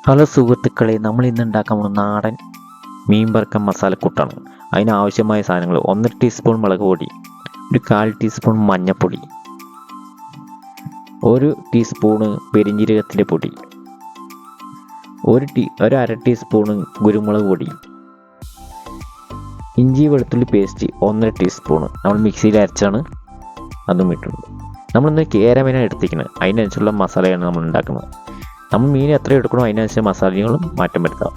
Hello സുഹൃത്തുക്കളെ, നമ്മൾ ഇന്ന് ഉണ്ടാക്കാൻ പോകുന്ന നാടൻ മീൻ വറുക്കാൻ മസാലക്കൂട്ടാണ്. അതിനാവശ്യമായ സാധനങ്ങൾ: 1 ടീസ്പൂൺ മുളക് പൊടി, 1/4 ടീസ്പൂൺ മഞ്ഞൾപ്പൊടി, 1 ടീസ്പൂണ് പെരിഞ്ജീരകത്തിൻ്റെ പൊടി, 1/2 ടീസ്പൂണ് കുരുമുളക് പൊടി, ഇഞ്ചി വെളുത്തുള്ളി പേസ്റ്റ് 1 ടീസ്പൂണ് നമ്മൾ മിക്സിയിൽ അരച്ചാണ് അതും ഇട്ടുണ്ട്. നമ്മളിന്ന് കേരമീനാണ് എടുത്തിരിക്കുന്നത്, അതിനനുസരിച്ചുള്ള മസാലയാണ് നമ്മൾ ഉണ്ടാക്കുന്നത്. നമ്മൾ മീൻ എത്ര എടുക്കണോ അതിനനുസരിച്ച് മസാലകളും മാറ്റം വരുത്താം.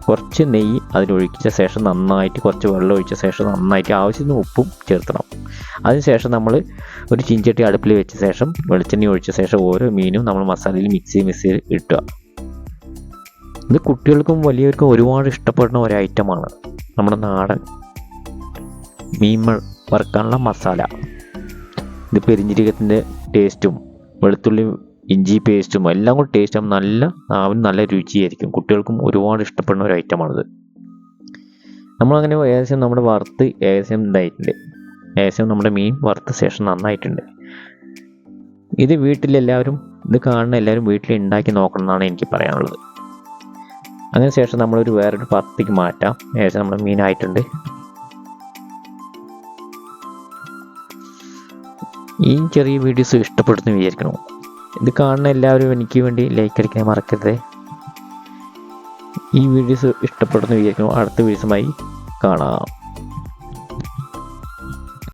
കുറച്ച് നെയ്യ് അതിലൊഴിച്ച ശേഷം നന്നായിട്ട് കുറച്ച് വെള്ളം ഒഴിച്ച ശേഷം നന്നായിട്ട് ആവശ്യത്തിന് ഉപ്പും ചേർത്തണം. അതിനുശേഷം നമ്മൾ ഒരു ചീഞ്ചട്ടി അടുപ്പിൽ വെച്ച ശേഷം വെളിച്ചെണ്ണ ഒഴിച്ച ശേഷം ഓരോ മീനും നമ്മൾ മസാലയിൽ മിക്സിയിൽ ഇട്ടുക. ഇത് കുട്ടികൾക്കും വലിയവർക്കും ഒരുപാട് ഇഷ്ടപ്പെടുന്ന ഒരു ഐറ്റമാണ് നമ്മുടെ നാടൻ മീൻ വറുക്കാനുള്ള മസാല. ഇത് പെരിഞ്ജീരകത്തിൻ്റെ ടേസ്റ്റും വെളുത്തുള്ളി ഇഞ്ചി പേസ്റ്റും എല്ലാം കൂടി ടേസ്റ്റ് ആകുമ്പോൾ നല്ല രുചിയായിരിക്കും. കുട്ടികൾക്കും ഒരുപാട് ഇഷ്ടപ്പെടുന്ന ഒരു ഐറ്റമാണിത്. നമ്മളങ്ങനെ ഏകദേശം നമ്മുടെ വറുത്ത് ഇതായിട്ടുണ്ട്. ഏകദേശം നമ്മുടെ മീൻ വറുത്ത ശേഷം നന്നായിട്ടുണ്ട്. ഇത് ഇത് കാണുന്ന എല്ലാവരും വീട്ടിൽ ഉണ്ടാക്കി നോക്കണം എന്നാണ് എനിക്ക് പറയാനുള്ളത്. അതിന് ശേഷം നമ്മളൊരു വേറൊരു പാത്രത്തേക്ക് മാറ്റാം. ഏകദേശം നമ്മുടെ മീനായിട്ടുണ്ട്. ഈ ചെറിയ വീഡിയോസ് ഇഷ്ടപ്പെടുന്നു വിചാരിക്കണം. ഇത് കാണുന്ന എല്ലാവരും എനിക്ക് വേണ്ടി ലൈക്ക് അടിക്കാൻ മറക്കരുത്. ഈ വീഡിയോസ് ഇഷ്ടപ്പെടുന്നു വിചാരിക്കുന്നു. അടുത്ത വീഡിയോസുമായി കാണാം.